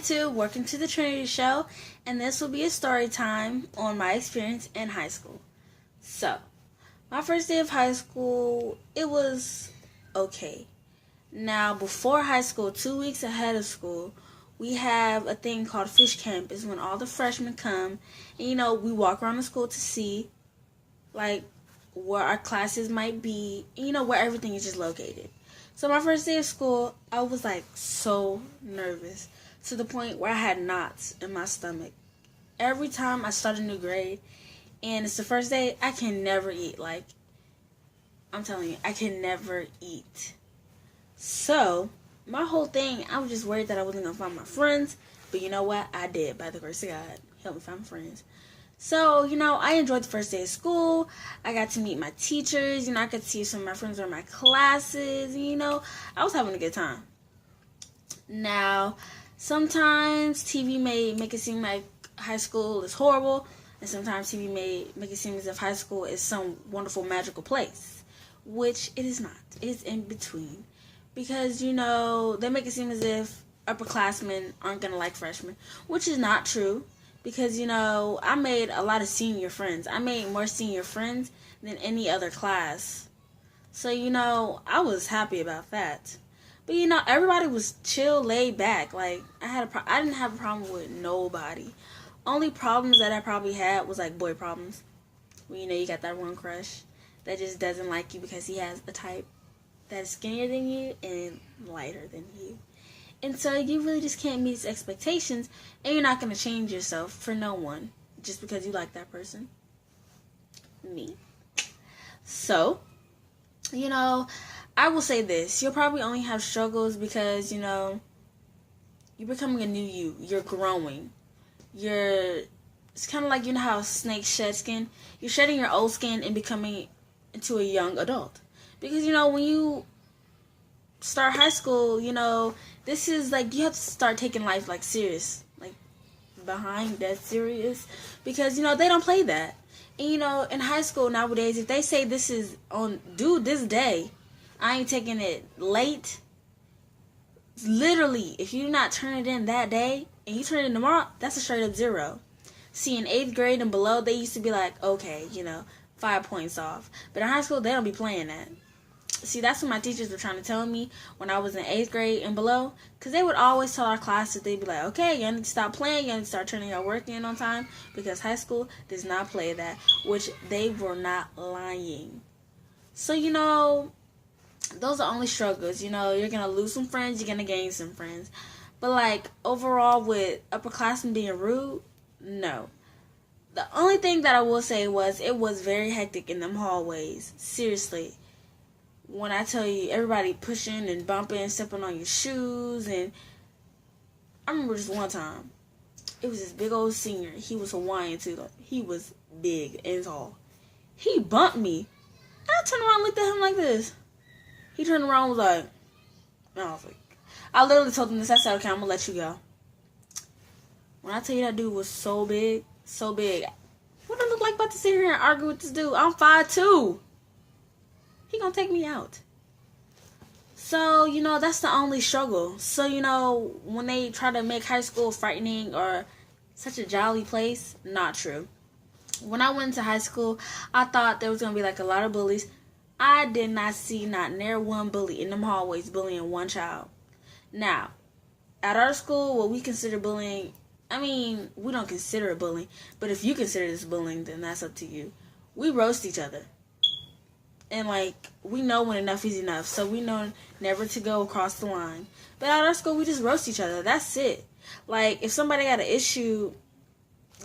YouTube, welcome to the Trinity Show, and this will be a story time on my experience in high school. So, my first day of high school, it was okay. Now, before high school, 2 weeks ahead of school, we have a thing called Fish Camp. It's when all the freshmen come, and we walk around the school to see, like, where our classes might be, and where everything is just located. So my first day of school, I was like so nervous to the point where I had knots in my stomach. Every time I start a new grade and it's the first day, I can never eat. Like, I'm telling you, I can never eat. So my whole thing, I was just worried that I wasn't going to find my friends. But you know what? I did, by the grace of God. Help me find my friends. So, I enjoyed the first day of school. I got to meet my teachers. I got to see some of my friends in my classes. I was having a good time. Now, sometimes TV may make it seem like high school is horrible. And sometimes TV may make it seem as if high school is some wonderful, magical place. Which it is not. It is in between. Because, they make it seem as if upperclassmen aren't going to like freshmen. Which is not true. Because, I made a lot of senior friends. I made more senior friends than any other class. So, I was happy about that. But, everybody was chill, laid back. Like, I didn't have a problem with nobody. Only problems that I probably had was, like, boy problems. When, you got that one crush that just doesn't like you because he has a type that is skinnier than you and lighter than you. And so you really just can't meet his expectations, and you're not going to change yourself for no one just because you like that person. Me. So, I will say this. You'll probably only have struggles because, you're becoming a new you. You're growing. It's kind of like, how snakes shed skin. You're shedding your old skin and becoming into a young adult. Because, when you start high school, this is like you have to start taking life like serious, like behind that serious, because they don't play that. And in high school nowadays, if they say this is on due this day, I ain't taking it late. Literally, if you do not turn it in that day and you turn it in tomorrow, that's a straight up 0. See, in 8th grade and below, they used to be like, okay, 5 points off. But in high school, they don't be playing that. See, that's what my teachers were trying to tell me when I was in 8th grade and below. Because they would always tell our classes, they'd be like, okay, you need to stop playing. You need to start turning your work in on time. Because high school does not play that. Which they were not lying. So, those are only struggles. You're going to lose some friends. You're going to gain some friends. But, like, overall with upperclassmen being rude, no. The only thing that I will say was it was very hectic in them hallways. Seriously. When I tell you, everybody pushing and bumping, stepping on your shoes, and I remember just one time, it was this big old senior. He was Hawaiian too. Like, he was big and tall. He bumped me. I turned around and looked at him like this. He turned around and was like, I literally told him this. I said, okay, I'm going to let you go. When I tell you that dude was so big, what do I look like about to sit here and argue with this dude? I'm 5'2". He gonna take me out. So, that's the only struggle. So, when they try to make high school frightening or such a jolly place, not true. When I went to high school, I thought there was gonna be like a lot of bullies. I did not see not near one bully in them hallways bullying one child. Now, at our school, what we consider bullying, we don't consider it bullying, but if you consider this bullying, then that's up to you. We roast each other. And, we know when enough is enough. So we know never to go across the line. But at our school, we just roast each other. That's it. Like, if somebody got an issue,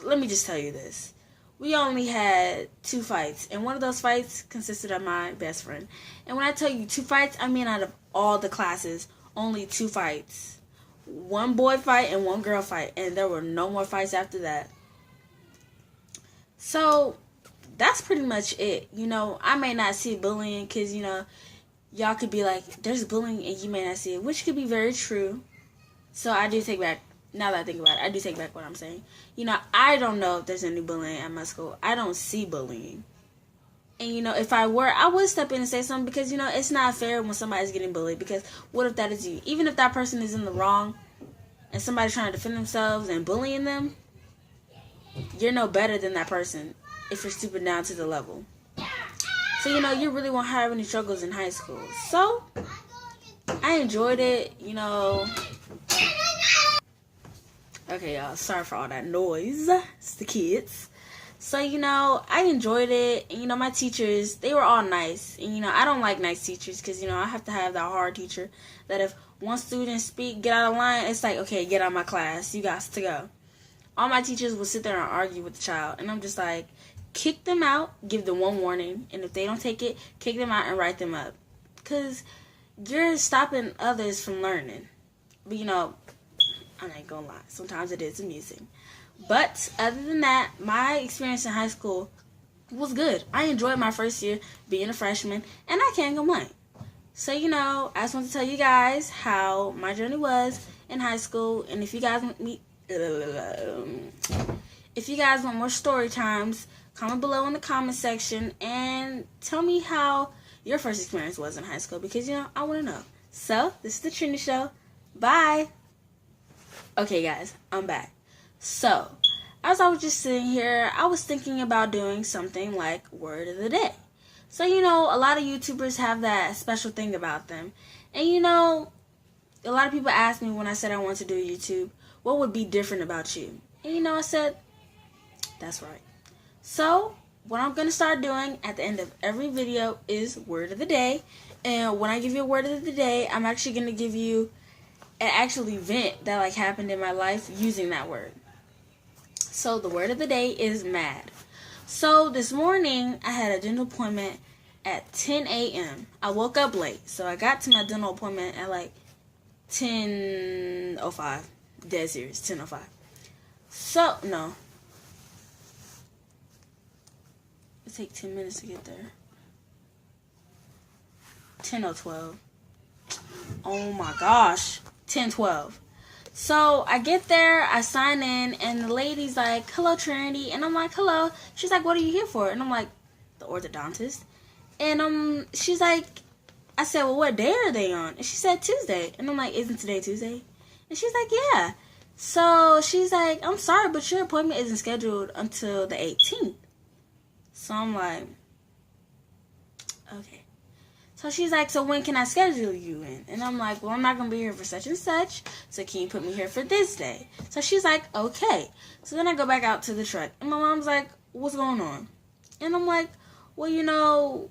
let me just tell you this. We only had 2 fights. And one of those fights consisted of my best friend. And when I tell you 2 fights, I mean out of all the classes, only 2 fights. 1 boy fight and 1 girl fight. And there were no more fights after that. So that's pretty much it. I may not see bullying because, y'all could be like, there's bullying and you may not see it, which could be very true. So I do take back, now that I think about it, I do take back what I'm saying. I don't know if there's any bullying at my school. I don't see bullying. And, if I were, I would step in and say something because, it's not fair when somebody's getting bullied because what if that is you? Even if that person is in the wrong and somebody's trying to defend themselves and bullying them, you're no better than that person if you're stooping down to the level. So, you really won't have any struggles in high school. So, I enjoyed it, Okay, y'all, sorry for all that noise. It's the kids. So, I enjoyed it. And, my teachers, they were all nice. And, I don't like nice teachers because, I have to have that hard teacher that if one student speak, get out of line, it's like, okay, get out of my class. You got to go. All my teachers will sit there and argue with the child. And I'm just like, kick them out, give them one warning. And if they don't take it, kick them out and write them up. Because you're stopping others from learning. But, I ain't gonna lie. Sometimes it is amusing. But other than that, my experience in high school was good. I enjoyed my first year being a freshman, and I can't complain. So, I just want to tell you guys how my journey was in high school. And if you guys want more story times, comment below in the comment section and tell me how your first experience was in high school, because, I want to know. So, this is the Trinity Show. Bye. Okay, guys, I'm back. So, as I was just sitting here, I was thinking about doing something like Word of the Day. So, a lot of YouTubers have that special thing about them. And, a lot of people asked me when I said I wanted to do YouTube, what would be different about you? And, I said, that's right. So, what I'm going to start doing at the end of every video is Word of the Day. And when I give you a Word of the Day, I'm actually going to give you an actual event that happened in my life using that word. So the word of the day is mad. So this morning I had a dental appointment at 10 a.m. I woke up late, so I got to my dental appointment at 10:05. Dead serious, 10:05. So no, it take 10 minutes to get there. 10:12. Oh my gosh. 10:12. So I get there, I sign in, and the lady's like, hello, Trinity. And I'm like, hello. She's like, what are you here for? And I'm like, the orthodontist. And she's like, I said, well, what day are they on? And she said, Tuesday. And I'm like, isn't today Tuesday? And she's like, yeah. So she's like, I'm sorry, but your appointment isn't scheduled until the 18th. So I'm like, okay. So she's like, so when can I schedule you in? And I'm like, well, I'm not going to be here for such and such, so can you put me here for this day? So she's like, okay. So then I go back out to the truck, and my mom's like, what's going on? And I'm like, well,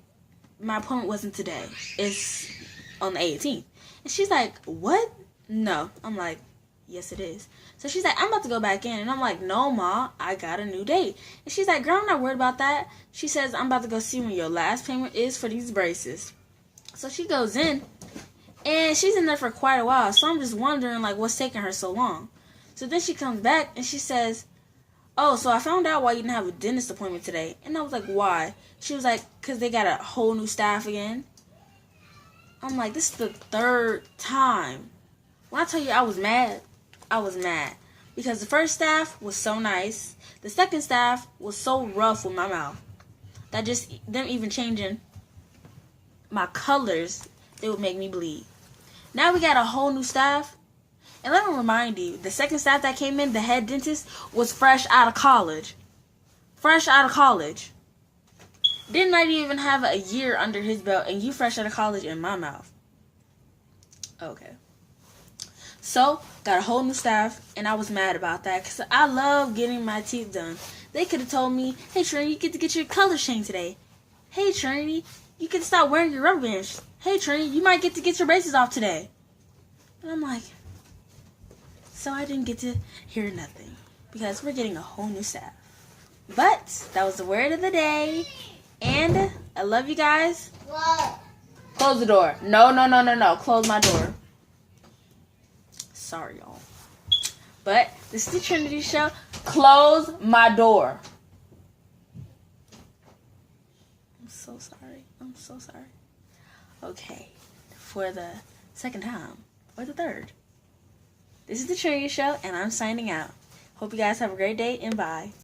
my appointment wasn't today. It's on the 18th. And she's like, what? No. I'm like, yes, it is. So she's like, I'm about to go back in. And I'm like, no, Ma, I got a new date. And she's like, girl, I'm not worried about that. She says, I'm about to go see when your last payment is for these braces. So she goes in, and she's in there for quite a while. So I'm just wondering, what's taking her so long? So then she comes back, and she says, oh, so I found out why you didn't have a dentist appointment today. And I was like, why? She was like, because they got a whole new staff again. I'm like, this is the third time. When I tell you I was mad, I was mad. Because the first staff was so nice. The second staff was so rough with my mouth. That just, them even changing my colors, they would make me bleed. Now we got a whole new staff. And let me remind you, the second staff that came in, the head dentist, was fresh out of college. Fresh out of college. Didn't I even have a year under his belt, and you fresh out of college in my mouth. Okay. So, got a whole new staff, and I was mad about that, because I love getting my teeth done. They could have told me, hey, Trinity, you get to get your colors changed today. Hey, Trinity, you get to stop wearing your rubber bands. Hey, Trinity, you might get to get your braces off today. And I'm like, so I didn't get to hear nothing, because we're getting a whole new staff. But that was the word of the day, and I love you guys. What? Close the door. No. Close my door. Sorry, y'all. But this is the Trinity Show. Close my door. I'm so sorry. Okay. For the second time. Or the third. This is the Trinity Show, and I'm signing out. Hope you guys have a great day, and bye.